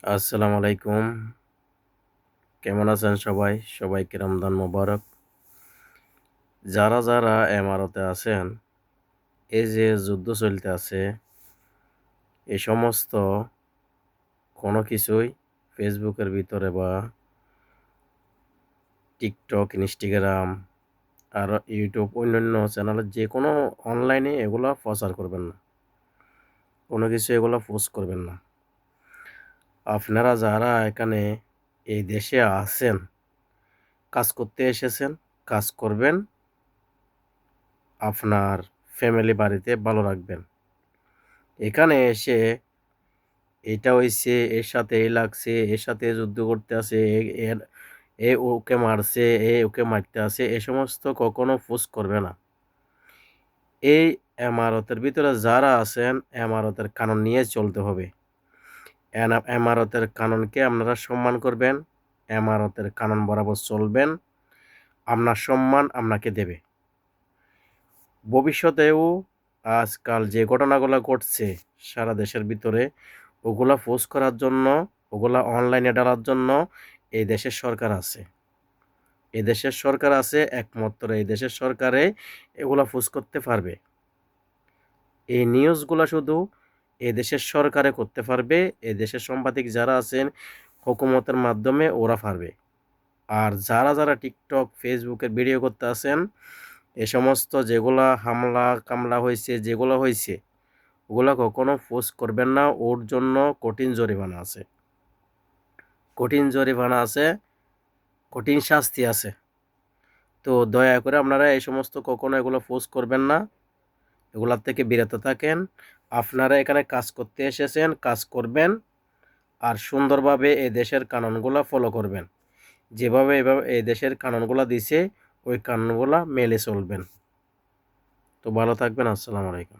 আসসালামু আলাইকুম। কেমন আছেন সবাই? সবাইকে রমজান মোবারক। যারা এমারতে আছেন, এই যে যুদ্ধ চলতে আছে, এই সমস্ত কোনো কিছুই ফেসবুকের ভিতরে বা টিকটক, ইনস্টাগ্রাম আর ইউটিউব অন্যান্য চ্যানেলে যেকোনো অনলাইনে এগুলা প্রচার করবেন না। কোনো কিছু এগুলা পোস্ট করবেন না। আপনারা যারা এখানে এই দেশে আছেন, কাজ করতে এসেছেন, কাজ করবেন, আপনার ফ্যামিলি বাড়িতে ভালো রাখবেন। এখানে এসে এটা হইছে, এর সাথে এই লাগছে, এর সাথে যুদ্ধ করতে আছে, এ ওকে মারছে, এ ওকে মারতে আছে, এ সমস্ত কখনো পোস্ট করবে না। এই এমারতের ভিতরে যারা আছেন, এমারতের কানুন নিয়ে চলতে হবে। এমারতের কানুনকে আপনারা সম্মান করবেন, এমারতের কানুন বরাবর চলবেন, আপনার সম্মান আপনাকে দেবে। ভবিষ্যতেও আজকাল যে ঘটনাগুলো ঘটছে সারা দেশের ভিতরে, ওগুলা পোস্ট করার জন্য, ওগুলা অনলাইনে ডালার জন্য এই দেশের সরকার আছে। এই দেশের সরকার আছে, একমাত্র এই দেশের সরকারে এগুলা পোস্ট করতে পারবে। এই নিউজগুলা শুধু এই দেশের সরকারে করতে পারবে, এই দেশের সাংবাদিক যারা আছেন হুকুমতের মাধ্যমে ওরা পারবে। আর যারা টিকটক, ফেসবুকের ভিডিও করতে আছেন, এ সমস্ত যেগুলা হামলা কামলা হয়েছে, যেগুলো হয়েছে, ওগুলা কখনো পোস্ট করবেন না। ওর জন্য কঠিন জরিমানা আছে, কঠিন জরিমানা আছে, কঠিন শাস্তি আছে। তো দয়া করে আপনারা এই সমস্ত কখনো এগুলো পোস্ট করবেন না, এগুলার থেকে বিরত থাকেন। আপনারা এখানে কাজ করতে এসেছেন, কাজ করবেন আর সুন্দরভাবে এই দেশের কানুনগুলো ফলো করবেন। যেভাবে এভাবে এই দেশের কানুনগুলো দিছে, ওই কানুনগুলো মেনে চলবেন। তো ভালো থাকবেন। আসসালামু আলাইকুম।